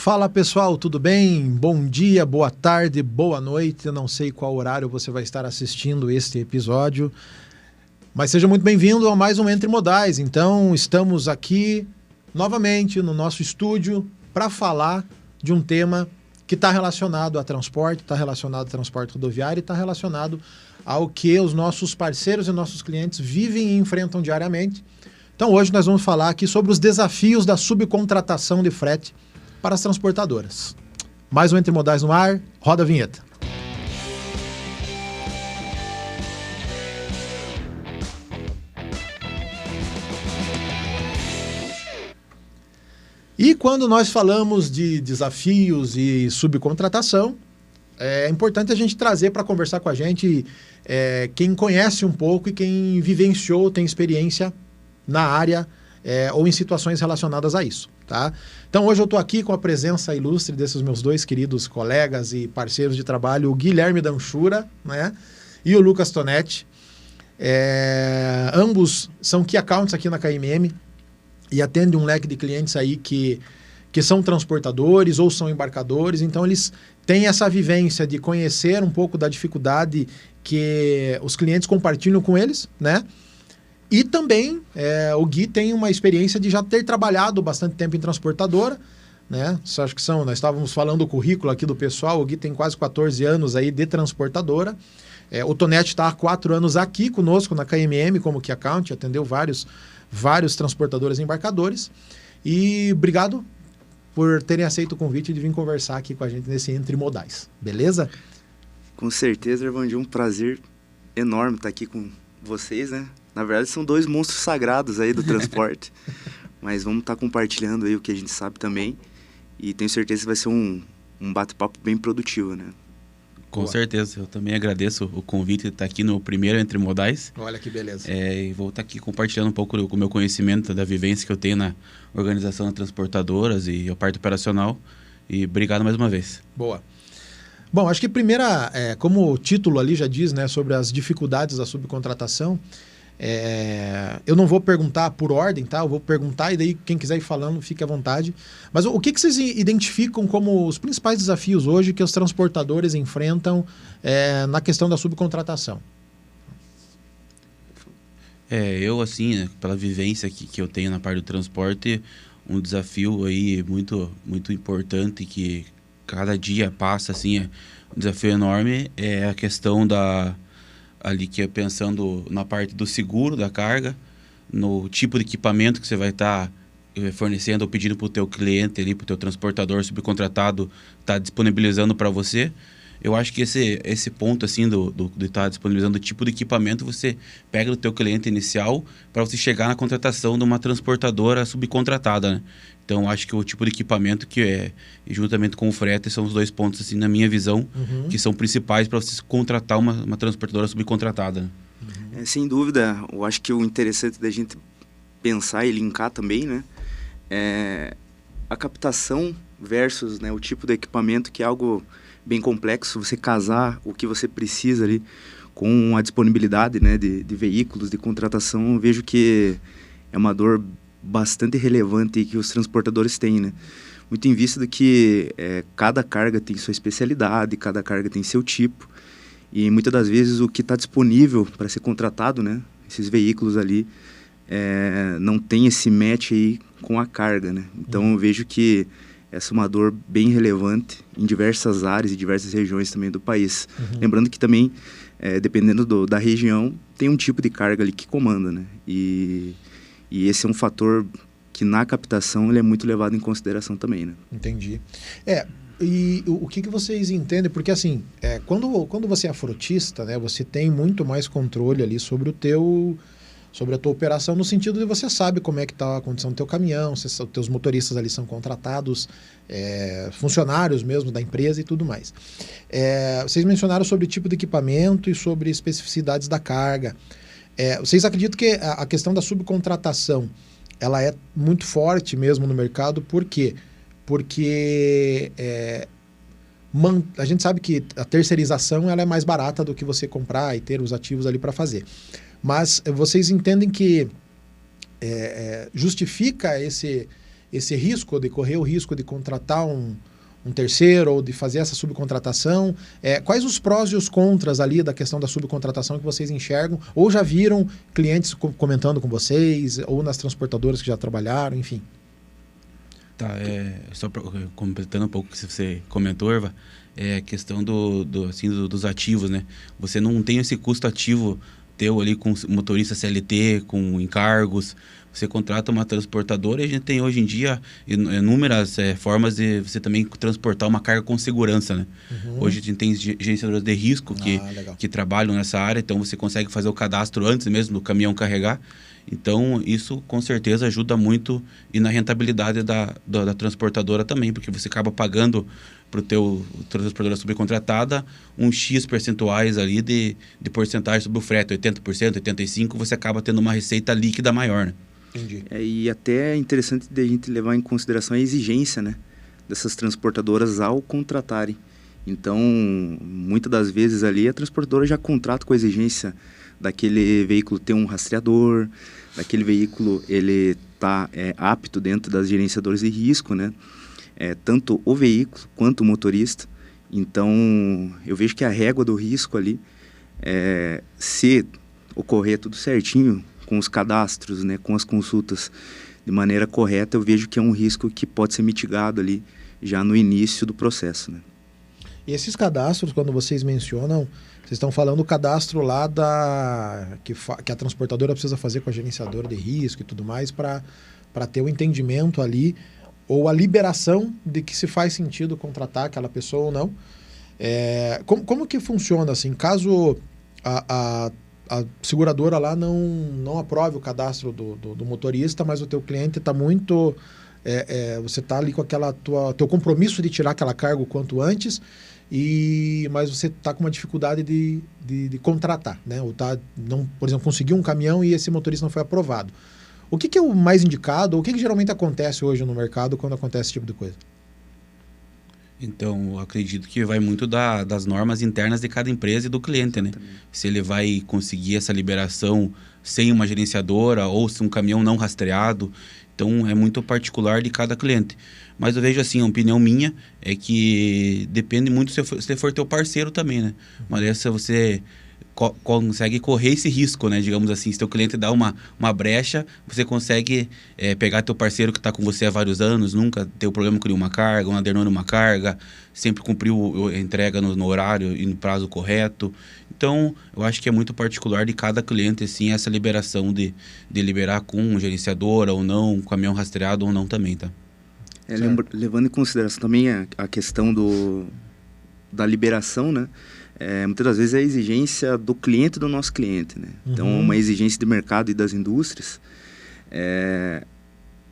Fala pessoal, tudo bem? Bom dia, boa tarde, boa noite. Eu não sei qual horário você vai estar assistindo este episódio, mas seja muito bem-vindo a mais um Entre Modais. Então, estamos aqui novamente no nosso estúdio para falar de um tema que está relacionado a transporte, está relacionado a transporte rodoviário e está relacionado ao que os nossos parceiros e nossos clientes vivem e enfrentam diariamente. Então, hoje nós vamos falar aqui sobre os desafios da subcontratação de frete para as transportadoras. Mais um Entre Modais no ar, roda a vinheta. E quando nós falamos de desafios e subcontratação, é importante a gente trazer para conversar com a gente quem conhece um pouco e quem vivenciou, tem experiência na área ou em situações relacionadas a isso. Tá? Então hoje eu estou aqui com a presença ilustre desses meus dois queridos colegas e parceiros de trabalho, o Guilherme Danchura, né, e o Lucas Tonetti. Ambos são Key Accounts aqui na KMM e atendem um leque de clientes aí que são transportadores ou são embarcadores, então eles têm essa vivência de conhecer um pouco da dificuldade que os clientes compartilham com eles, né? E também o Gui tem uma experiência de já ter trabalhado bastante tempo em transportadora, né? Acho que nós estávamos falando do currículo aqui do pessoal, o Gui tem quase 14 anos aí de transportadora. O Tonetti está há 4 anos aqui conosco na KMM como Key Account, atendeu vários transportadores e embarcadores. E obrigado por terem aceito o convite de vir conversar aqui com a gente nesse Entre Modais, beleza? Com certeza, Irvandinho, um prazer enorme estar aqui com vocês, né? Na verdade, são dois monstros sagrados aí do transporte. Mas vamos estar compartilhando aí o que a gente sabe também. E tenho certeza que vai ser um bate-papo bem produtivo, né? Com certeza. Eu também agradeço o convite de estar aqui no primeiro Entre Modais. Olha que beleza. E vou estar aqui compartilhando um pouco do meu conhecimento, da vivência que eu tenho na organização das transportadoras e a parte operacional. E obrigado mais uma vez. Boa. Bom, acho que primeira, como o título ali já diz, né, sobre as dificuldades da subcontratação, eu não vou perguntar por ordem, tá? Eu vou perguntar e daí quem quiser ir falando, fique à vontade. Mas o que vocês identificam como os principais desafios hoje que os transportadores enfrentam na questão da subcontratação? Eu, assim, pela vivência que eu tenho na parte do transporte, um desafio aí muito, muito importante que cada dia passa, assim, um desafio enorme, é a questão ali que é pensando na parte do seguro da carga, no tipo de equipamento que você vai estar fornecendo ou pedindo para o teu cliente, para o teu transportador subcontratado estar disponibilizando para você. Eu acho que esse ponto assim de estar disponibilizando o tipo de equipamento, você pega do teu cliente inicial para você chegar na contratação de uma transportadora subcontratada, né? Então, acho que o tipo de equipamento juntamente com o frete, são os dois pontos, assim, na minha visão, que são principais para você contratar uma transportadora subcontratada. Né? Sem dúvida, eu acho que o interessante da gente pensar e linkar também, né, a captação versus, né, o tipo de equipamento, que é algo bem complexo, você casar o que você precisa ali com a disponibilidade, né, de veículos, de contratação. Eu vejo que é uma dor bastante relevante que os transportadores têm, né? Muito em vista de que cada carga tem sua especialidade, cada carga tem seu tipo, e muitas das vezes o que está disponível para ser contratado, né, esses veículos ali, não tem esse match aí com a carga, né? Então eu vejo que essa é uma dor bem relevante em diversas áreas e diversas regiões também do país. Lembrando que também, dependendo da região, tem um tipo de carga ali que comanda, né? E esse é um fator que na captação ele é muito levado em consideração também, né? Entendi. E o que vocês entendem? Porque assim, quando você é frotista, né, você tem muito mais controle ali sobre a tua operação, no sentido de você sabe como é que está a condição do teu caminhão, os teus motoristas ali são contratados, funcionários mesmo da empresa e tudo mais. Vocês mencionaram sobre o tipo de equipamento e sobre especificidades da carga. Vocês acreditam que a questão da subcontratação ela é muito forte mesmo no mercado? Por quê? Porque a gente sabe que a terceirização ela é mais barata do que você comprar e ter os ativos ali para fazer. Mas vocês entendem que justifica esse risco, de correr o risco de contratar um terceiro ou de fazer essa subcontratação? Quais os prós e os contras ali da questão da subcontratação que vocês enxergam? Ou já viram clientes comentando com vocês, ou nas transportadoras que já trabalharam, enfim? Tá, só completando um pouco o que você comentou, Erva, a questão dos ativos, né? Você não tem esse custo ativo teu ali com motorista CLT, com encargos. Você contrata uma transportadora e a gente tem hoje em dia inúmeras formas de você também transportar uma carga com segurança, né? Hoje a gente tem gerenciadores de risco que trabalham nessa área, então você consegue fazer o cadastro antes mesmo do caminhão carregar. Então, isso com certeza ajuda muito e na rentabilidade da transportadora também, porque você acaba pagando para o teu transportadora subcontratada um X percentuais ali de porcentagem sobre o frete, 80%, 85%, você acaba tendo uma receita líquida maior, né? Entendi. E até é interessante a gente levar em consideração a exigência, né, dessas transportadoras ao contratarem. Então, muitas das vezes ali a transportadora já contrata com a exigência daquele veículo ter um rastreador, daquele veículo ele tá apto dentro das gerenciadoras de risco, né? Tanto o veículo quanto o motorista. Então, eu vejo que a régua do risco ali, se ocorrer tudo certinho, com os cadastros, né, com as consultas de maneira correta, eu vejo que é um risco que pode ser mitigado ali já no início do processo, né? E esses cadastros, quando vocês mencionam, vocês estão falando do cadastro lá que a transportadora precisa fazer com a gerenciadora de risco e tudo mais para ter o entendimento ali ou a liberação de que se faz sentido contratar aquela pessoa ou não. Como que funciona assim? Caso a seguradora lá não aprove o cadastro do motorista, mas o teu cliente está muito... você está ali com teu compromisso de tirar aquela carga o quanto antes, mas você está com uma dificuldade de contratar, né? Ou por exemplo, conseguiu um caminhão e esse motorista não foi aprovado. O que é o mais indicado? O que geralmente acontece hoje no mercado quando acontece esse tipo de coisa? Então, eu acredito que vai muito das normas internas de cada empresa e do cliente, né? Se ele vai conseguir essa liberação sem uma gerenciadora ou se um caminhão não rastreado. Então, é muito particular de cada cliente. Mas eu vejo assim, a opinião minha é que depende muito se você for teu parceiro também, né? Uma dessa você consegue correr esse risco, né? Digamos assim, se teu cliente dá uma brecha, você consegue pegar teu parceiro que está com você há vários anos, nunca ter problema com nenhuma carga, um adernando uma carga, sempre cumpriu a entrega no horário e no prazo correto. Então, eu acho que é muito particular de cada cliente, assim, essa liberação de liberar com um gerenciador ou não, um caminhão rastreado ou não também, tá? Levando em consideração também a questão da liberação, né? Muitas das vezes é a exigência do cliente do nosso cliente, né? Então, uma exigência de mercado e das indústrias.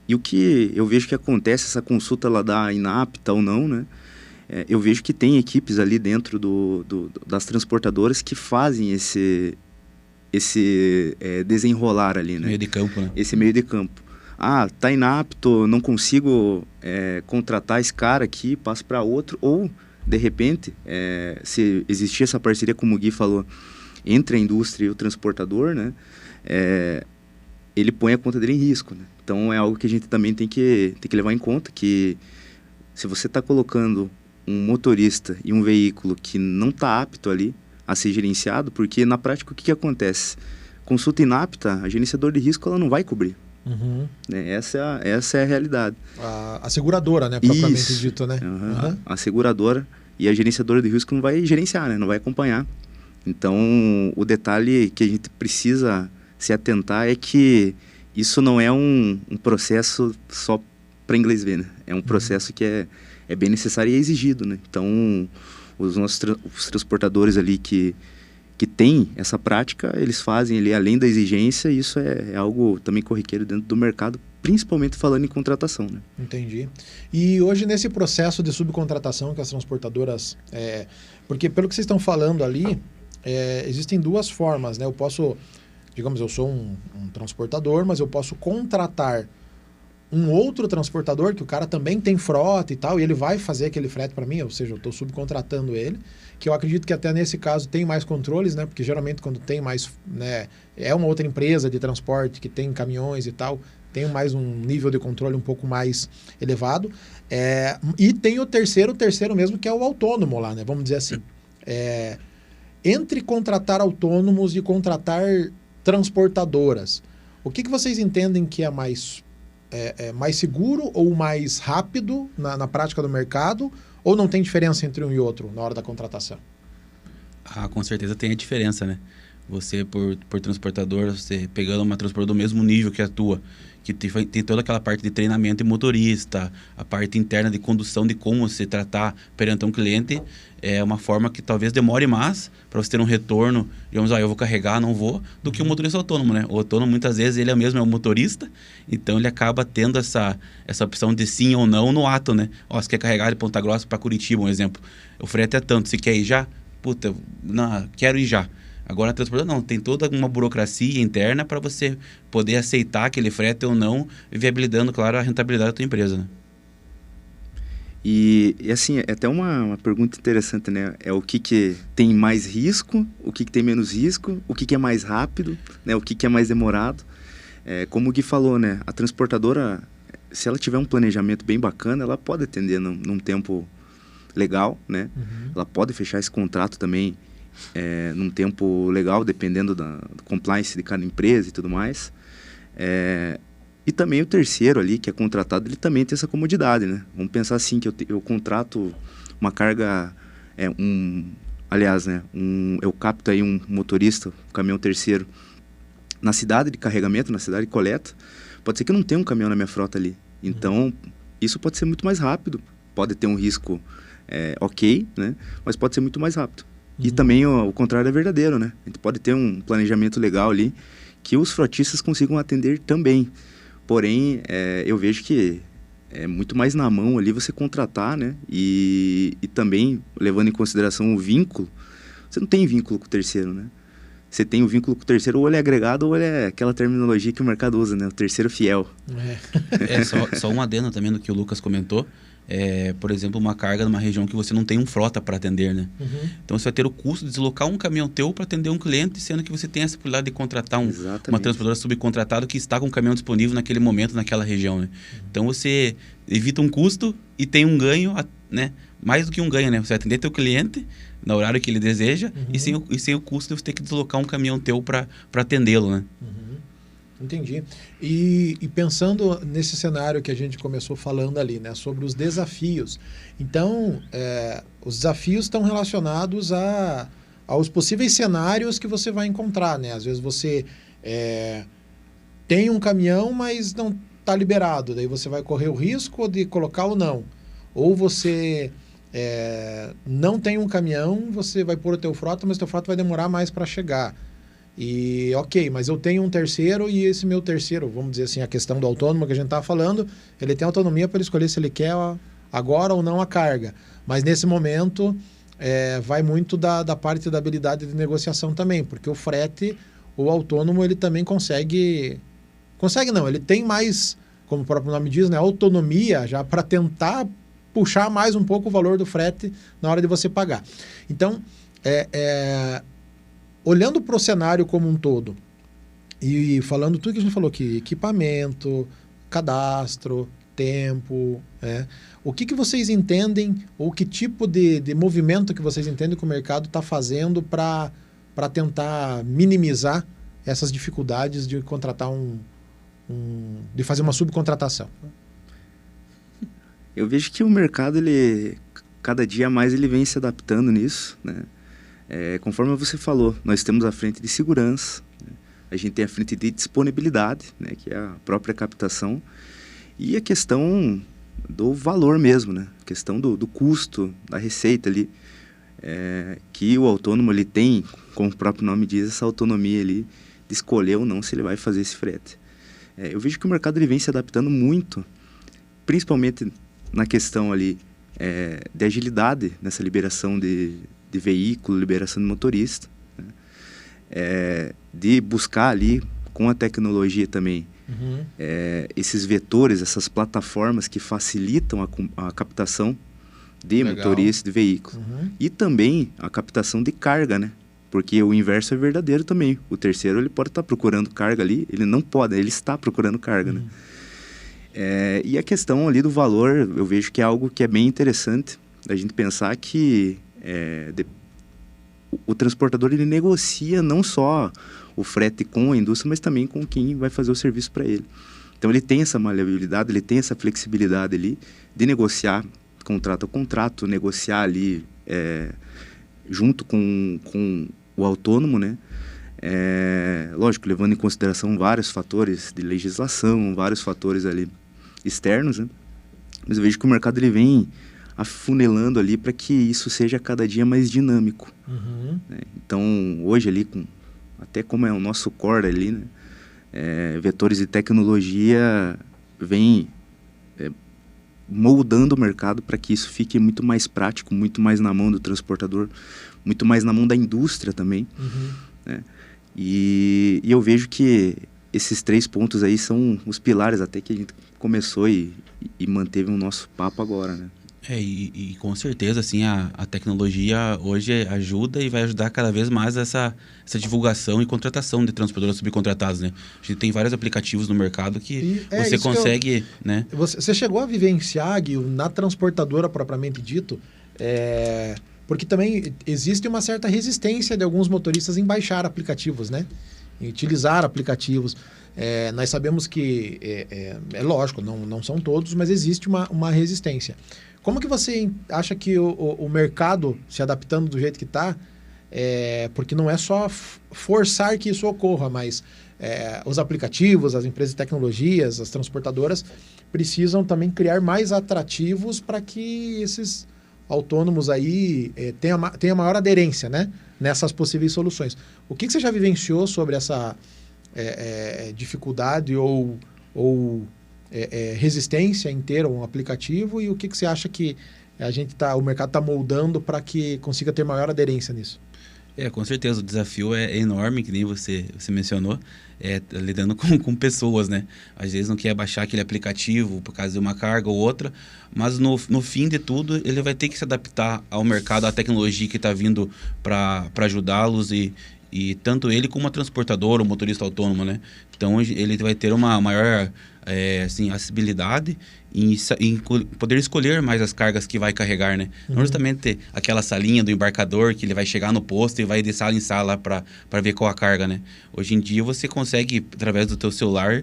E o que eu vejo que acontece, essa consulta ela dá inapta ou não, né? Eu vejo que tem equipes ali dentro das transportadoras que fazem esse desenrolar ali, né? Meio de campo, né? Esse meio de campo. Tá inapto, não consigo contratar esse cara aqui, passo para outro, ou de repente, se existir essa parceria, como o Gui falou, entre a indústria e o transportador, né, ele põe a conta dele em risco, né? Então, é algo que a gente também tem que levar em conta, que se você está colocando um motorista e um veículo que não está apto ali a ser gerenciado, porque na prática o que acontece? Consulta inapta, a gerenciadora de risco ela não vai cobrir. Né? Essa é a realidade. A seguradora, né? Propriamente dito, né? A seguradora e a gerenciadora de risco não vai gerenciar, né? Não vai acompanhar. Então, o detalhe que a gente precisa se atentar é que isso não é um processo só para inglês ver, né? É um processo que é bem necessário e é exigido, né? Então, os nossos os transportadores ali que tem essa prática, eles fazem ali além da exigência, e isso é algo também corriqueiro dentro do mercado, principalmente falando em contratação, né? Entendi. E hoje nesse processo de subcontratação que as transportadoras... porque pelo que vocês estão falando ali, existem duas formas, né? Eu posso, digamos, eu sou um transportador, mas eu posso contratar um outro transportador, que o cara também tem frota e tal, e ele vai fazer aquele frete para mim, ou seja, eu estou subcontratando ele, que eu acredito que até nesse caso tem mais controles, né? Porque geralmente quando tem mais, né, é uma outra empresa de transporte que tem caminhões e tal, tem mais um nível de controle um pouco mais elevado. E tem o terceiro mesmo, que é o autônomo lá, né? Vamos dizer assim. Entre contratar autônomos e contratar transportadoras, o que vocês entendem que é mais seguro ou mais rápido na prática do mercado? Ou não tem diferença entre um e outro na hora da contratação? Com certeza tem a diferença, né? Você, por transportador, você pegando uma transportadora do mesmo nível que a tua, que tem toda aquela parte de treinamento de motorista, a parte interna de condução, de como você tratar perante um cliente, é uma forma que talvez demore mais para você ter um retorno, digamos, eu vou carregar, não vou, do que o motorista autônomo, né? O autônomo, muitas vezes, ele mesmo é o motorista, então ele acaba tendo essa opção de sim ou não no ato, né? Você quer carregar de Ponta Grossa para Curitiba, um exemplo. O frete é tanto, você quer ir já? Puta, não, quero ir já. Agora, a transportadora não, tem toda uma burocracia interna para você poder aceitar aquele frete ou não, viabilizando, claro, a rentabilidade da tua empresa, né? E assim, é até uma pergunta interessante, né? O que tem mais risco, o que tem menos risco, o que é mais rápido, né? O que é mais demorado. Como o Gui falou, né? A transportadora, se ela tiver um planejamento bem bacana, ela pode atender num tempo legal, né? Ela pode fechar esse contrato também num tempo legal, dependendo do compliance de cada empresa e tudo mais. E também o terceiro ali, que é contratado, ele também tem essa comodidade, né? Vamos pensar assim, que eu contrato uma carga, aliás, né? Eu capto aí um motorista, um caminhão terceiro, na cidade de carregamento, na cidade de coleta. Pode ser que eu não tenha um caminhão na minha frota ali. Então, isso pode ser muito mais rápido. Pode ter um risco ok, né? Mas pode ser muito mais rápido. E também o contrário é verdadeiro, né? A gente pode ter um planejamento legal ali que os frotistas consigam atender também. Porém, eu vejo que é muito mais na mão ali você contratar, né? E também, levando em consideração o vínculo, você não tem vínculo com o terceiro, né? Você tem o vínculo com o terceiro, ou ele é agregado, ou ele é aquela terminologia que o mercado usa, né? O terceiro fiel. Só um adendo também do que o Lucas comentou. Por exemplo, uma carga numa região que você não tem um frota para atender, né? Então você vai ter o custo de deslocar um caminhão teu para atender um cliente, sendo que você tem essa possibilidade de contratar uma transportadora subcontratada que está com o caminhão disponível naquele momento, naquela região, né? Então você evita um custo e tem um ganho, né? Mais do que um ganho, né? Você vai atender teu cliente no horário que ele deseja e sem o custo de você ter que deslocar um caminhão teu para atendê-lo, né? Entendi. E pensando nesse cenário que a gente começou falando ali, né, sobre os desafios. Então, os desafios estão relacionados aos possíveis cenários que você vai encontrar, né? Às vezes você tem um caminhão, mas não está liberado. Daí você vai correr o risco de colocar ou não. Ou você não tem um caminhão, você vai pôr o teu frota, mas o teu frota vai demorar mais para chegar. E ok, mas eu tenho um terceiro e esse meu terceiro, vamos dizer assim, a questão do autônomo que a gente estava falando, ele tem autonomia para escolher se ele quer agora ou não a carga. Mas nesse momento vai muito da parte da habilidade de negociação também, porque o frete, o autônomo, ele também consegue não, ele tem mais, como o próprio nome diz, né, autonomia já para tentar puxar mais um pouco o valor do frete na hora de você pagar. Então, olhando para o cenário como um todo e falando tudo que a gente falou aqui, equipamento, cadastro, tempo, o que vocês entendem ou que tipo de movimento que vocês entendem que o mercado está fazendo para tentar minimizar essas dificuldades de contratar de fazer uma subcontratação? Eu vejo que o mercado, cada dia mais ele vem se adaptando nisso, né? Conforme você falou, nós temos a frente de segurança, né? A gente tem a frente de disponibilidade, né? Que é a própria captação, e a questão do valor mesmo, né? A questão do custo, da receita ali, que o autônomo ele tem, como o próprio nome diz, essa autonomia ali de escolher ou não se ele vai fazer esse frete. Eu vejo que o mercado ele vem se adaptando muito, principalmente na questão ali de agilidade nessa liberação de veículo, liberação de motorista, né? De buscar ali, com a tecnologia também, esses vetores, essas plataformas que facilitam a captação de motoristas de veículos. E também a captação de carga, né? Porque o inverso é verdadeiro também. O terceiro, ele pode estar procurando carga ali, ele não pode, ele está procurando carga, né? E a questão ali do valor, eu vejo que é algo que é bem interessante a gente pensar que o transportador, ele negocia não só o frete com a indústria, mas também com quem vai fazer o serviço para ele. Então ele tem essa maleabilidade, ele tem essa flexibilidade ali de negociar contrato a contrato, negociar ali junto com o autônomo, né? Lógico, levando em consideração vários fatores de legislação, vários fatores ali externos, né? Mas eu vejo que o mercado ele vem afunilando ali para que isso seja cada dia mais dinâmico. Né? Então, hoje ali, até como é o nosso core ali, né? Vetores de tecnologia vem moldando o mercado para que isso fique muito mais prático, muito mais na mão do transportador, muito mais na mão da indústria também. Né? E eu vejo que esses 3 pontos aí são os pilares até que a gente começou e manteve o nosso papo agora, né? E com certeza, assim, a tecnologia hoje ajuda e vai ajudar cada vez mais essa divulgação e contratação de transportadores subcontratados, né? A gente tem vários aplicativos no mercado que você consegue, né? Você chegou a vivenciar, Gui, na transportadora propriamente dito, porque também existe uma certa resistência de alguns motoristas em baixar aplicativos, né? Em utilizar aplicativos. Nós sabemos que, é lógico, não são todos, mas existe uma resistência. Como que você acha que o mercado, se adaptando do jeito que está, porque não é só forçar que isso ocorra, mas os aplicativos, as empresas de tecnologias, as transportadoras precisam também criar mais atrativos para que esses autônomos aí tenham maior aderência, né, nessas possíveis soluções. O que você já vivenciou sobre essa dificuldade ou resistência em ter um aplicativo, e o que você acha que o mercado está moldando para que consiga ter maior aderência nisso? Com certeza, o desafio é enorme, que nem você mencionou, lidando com pessoas, né? Às vezes não quer baixar aquele aplicativo por causa de uma carga ou outra, mas no fim de tudo, ele vai ter que se adaptar ao mercado, à tecnologia que está vindo para ajudá-los, e tanto ele como a transportadora, o motorista autônomo, né? Então, ele vai ter uma maior acessibilidade em poder escolher mais as cargas que vai carregar, né? Não justamente aquela salinha do embarcador que ele vai chegar no posto e vai de sala em sala para ver qual a carga, né? Hoje em dia você consegue, através do teu celular,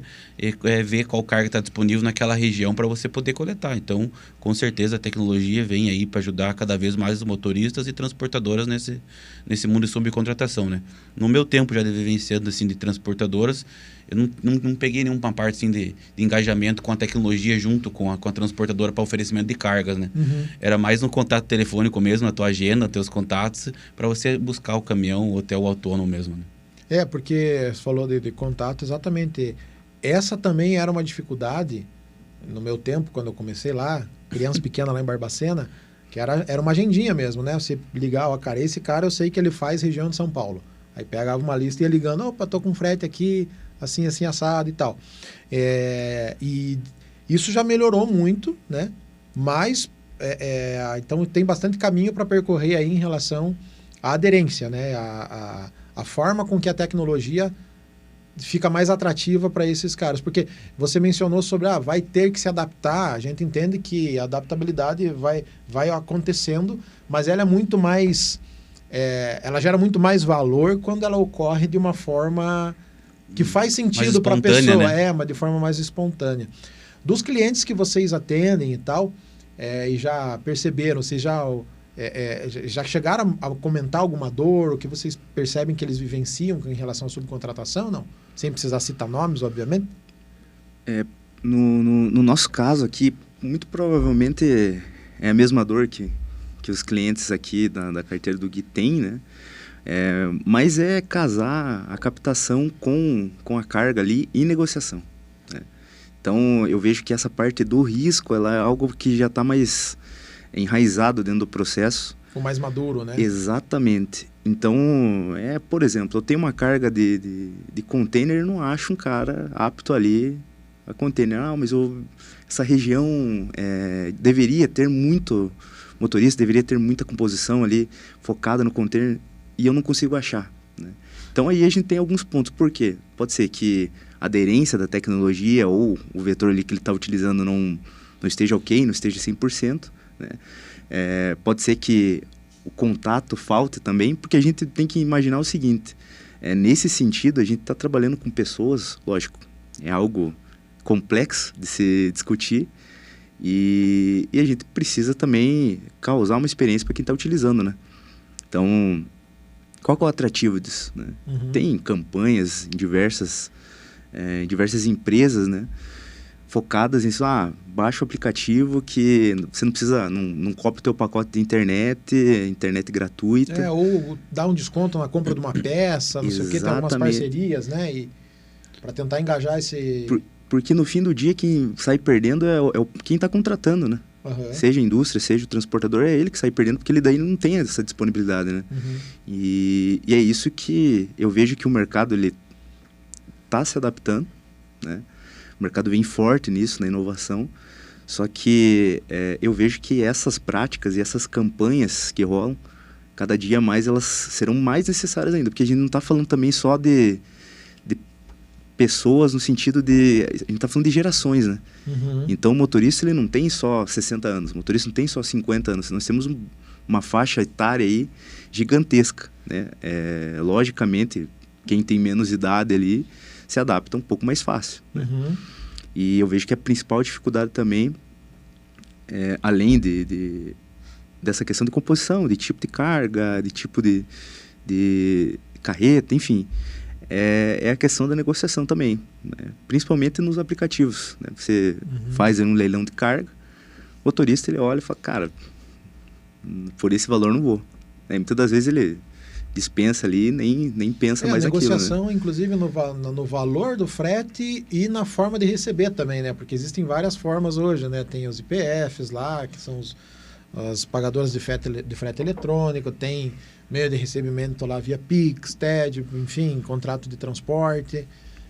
ver qual carga está disponível naquela região para você poder coletar. Então, com certeza, a tecnologia vem aí para ajudar cada vez mais os motoristas e transportadoras nesse mundo de subcontratação, né? No meu tempo já de vivenciando assim, de transportadoras, eu não peguei nenhuma parte assim, de engajamento com a tecnologia junto com a transportadora para oferecimento de cargas, né? Era mais no contato telefônico mesmo, na tua agenda, teus contatos, para você buscar o caminhão ou até o autônomo mesmo, né? Porque você falou de contato, exatamente. Essa também era uma dificuldade no meu tempo, quando eu comecei lá, criança pequena lá em Barbacena, que era uma agendinha mesmo, né? Você ligar, esse cara eu sei que ele faz região de São Paulo. Aí pegava uma lista e ia ligando, opa, tô com frete aqui, assim, assado e tal. E isso já melhorou muito, né? Mas, então tem bastante caminho para percorrer aí em relação à aderência, né? A forma com que a tecnologia fica mais atrativa para esses caras. Porque você mencionou sobre, vai ter que se adaptar. A gente entende que a adaptabilidade vai acontecendo, mas ela é muito mais... ela gera muito mais valor quando ela ocorre de uma forma que faz sentido para a pessoa, né? Mas de forma mais espontânea. Dos clientes que vocês atendem e tal, e já perceberam, vocês já chegaram a comentar alguma dor, o que vocês percebem que eles vivenciam em relação à subcontratação, não? Sem precisar citar nomes, obviamente? No nosso caso aqui, muito provavelmente é a mesma dor que os clientes aqui da carteira do Gui têm, né? Mas é casar a captação com a carga ali e negociação, né? Então, eu vejo que essa parte do risco, ela é algo que já está mais enraizado dentro do processo. O mais maduro, né? Exatamente. Então, por exemplo, eu tenho uma carga de container, eu não acho um cara apto ali a container. Mas essa região deveria ter muito motorista, deveria ter muita composição ali focada no container e eu não consigo achar, né? Então aí a gente tem alguns pontos. Por quê? Pode ser que a aderência da tecnologia ou o vetor ali que ele está utilizando não esteja ok, não esteja 100%, né? Pode ser que o contato falte também, porque a gente tem que imaginar o seguinte, nesse sentido a gente está trabalhando com pessoas, lógico, é algo complexo de se discutir e a gente precisa também causar uma experiência para quem está utilizando, né? Então, qual que é o atrativo disso, né? Tem campanhas em diversas empresas, né, focadas em baixa o aplicativo que você não precisa, não copia o teu pacote de internet gratuita. Ou dá um desconto na compra de uma peça, não sei o que, tem algumas parcerias, né? E para tentar engajar esse... Porque no fim do dia quem sai perdendo é quem está contratando, né? Seja a indústria, seja o transportador, é ele que sai perdendo, porque ele daí não tem essa disponibilidade, né? E é isso que eu vejo que o mercado ele está se adaptando, né? O mercado vem forte nisso, na inovação, só que eu vejo que essas práticas e essas campanhas que rolam, cada dia mais elas serão mais necessárias ainda, porque a gente não está falando também só de pessoas no sentido de... A gente está falando de gerações, né? Então o motorista ele não tem só 60 anos, o motorista não tem só 50 anos, nós temos uma faixa etária aí gigantesca, né? Logicamente, quem tem menos idade ali se adapta um pouco mais fácil, né? E eu vejo que a principal dificuldade também, além dessa questão de composição, de tipo de carga, de tipo de carreta, enfim, é a questão da negociação também, né? Principalmente nos aplicativos, né? Você faz um leilão de carga, o motorista ele olha e fala, cara, por esse valor não vou. Muitas das vezes ele dispensa ali, nem pensa mais aquilo. A negociação, né? Inclusive, no valor do frete e na forma de receber também, né? Porque existem várias formas hoje, né? Tem os IPFs lá, que são as pagadoras de frete eletrônico, tem meio de recebimento lá via Pix, TED, enfim, contrato de transporte.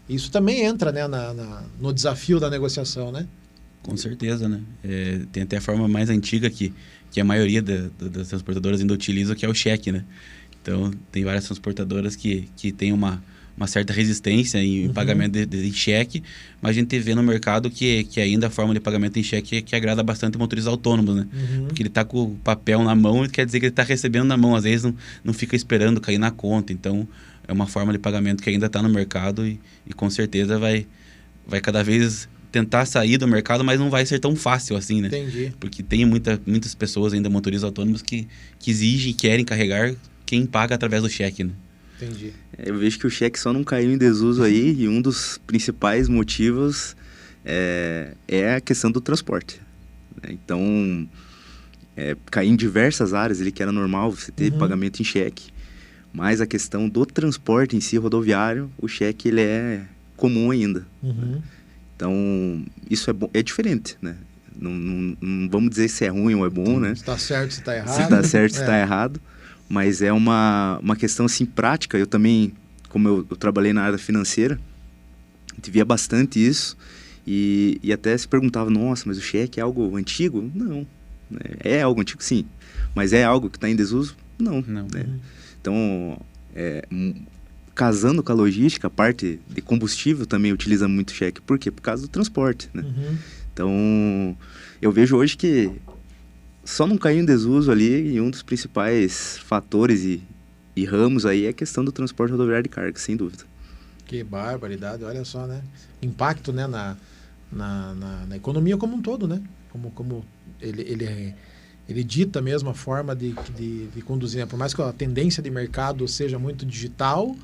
Isso também entra, né, no desafio da negociação, né? Com certeza, né? Tem até a forma mais antiga que a maioria das transportadoras ainda utiliza, que é o cheque, né? Então, tem várias transportadoras que tem uma certa resistência em pagamento de cheque, mas a gente vê no mercado que ainda a forma de pagamento em cheque que agrada bastante motoristas autônomos, né? Porque ele está com o papel na mão e quer dizer que ele está recebendo na mão, às vezes não fica esperando cair na conta. Então, é uma forma de pagamento que ainda está no mercado e com certeza vai cada vez tentar sair do mercado, mas não vai ser tão fácil assim, né? Entendi. Porque tem muitas pessoas ainda, motoristas autônomos, que exigem e querem carregar quem paga através do cheque, né? Entendi. Eu vejo que o cheque só não caiu em desuso aí e um dos principais motivos é a questão do transporte. Então, caiu em diversas áreas, ele que era normal você ter pagamento em cheque, mas a questão do transporte em si, rodoviário, o cheque ele é comum ainda. Então, isso é bom, é diferente, né? Não vamos dizer se é ruim ou é bom, né? Se está certo, se está errado. Se está certo, se está errado. Mas é uma questão, assim, prática. Eu também, como eu trabalhei na área financeira, a gente via bastante isso. E até se perguntava, nossa, mas o cheque é algo antigo? Não. É algo antigo, sim. Mas é algo que está em desuso? Não. Né? Então, casando com a logística, a parte de combustível também utiliza muito cheque. Por quê? Por causa do transporte, né? Então, eu vejo hoje que só não caiu em desuso ali, e um dos principais fatores e ramos aí é a questão do transporte rodoviário de carga, sem dúvida. Que barbaridade, olha só, né? Impacto, né, na economia como um todo, né? Como ele dita mesmo a forma de conduzir, né? Por mais que a tendência de mercado seja muito digital,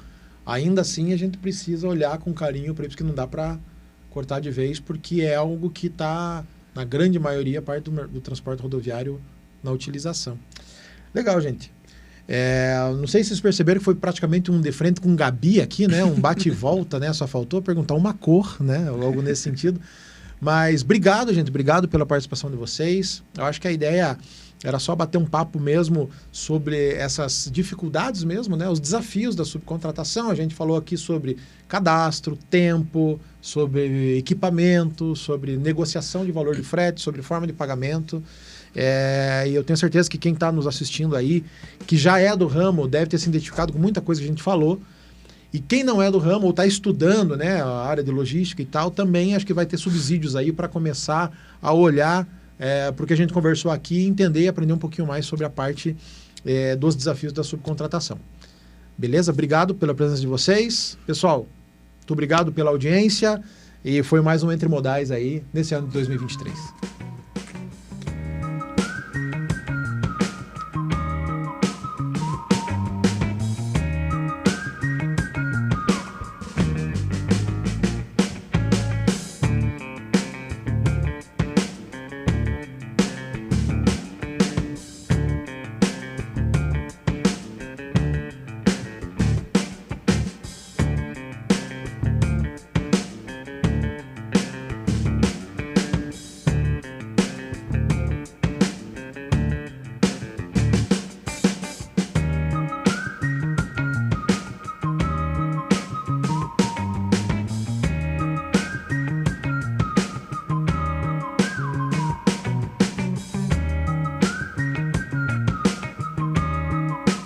ainda assim a gente precisa olhar com carinho para isso, que não dá para cortar de vez, porque é algo que está, na grande maioria, parte do transporte rodoviário na utilização. Legal, gente. Não sei se vocês perceberam que foi praticamente um de frente com Gabi aqui, né? Um bate e volta, né? Só faltou perguntar uma cor, né? Ou algo nesse sentido. Mas obrigado, gente. Obrigado pela participação de vocês. Eu acho que a ideia era só bater um papo mesmo sobre essas dificuldades mesmo, né? Os desafios da subcontratação. A gente falou aqui sobre cadastro, tempo, sobre equipamento, sobre negociação de valor de frete, sobre forma de pagamento. E eu tenho certeza que quem está nos assistindo aí, que já é do ramo, deve ter se identificado com muita coisa que a gente falou. E quem não é do ramo ou está estudando, né, a área de logística e tal, também acho que vai ter subsídios aí para começar a olhar porque a gente conversou aqui, entender e aprender um pouquinho mais sobre a parte dos desafios da subcontratação. Beleza? Obrigado pela presença de vocês. Pessoal, muito obrigado pela audiência e foi mais um Entre Modais aí nesse ano de 2023.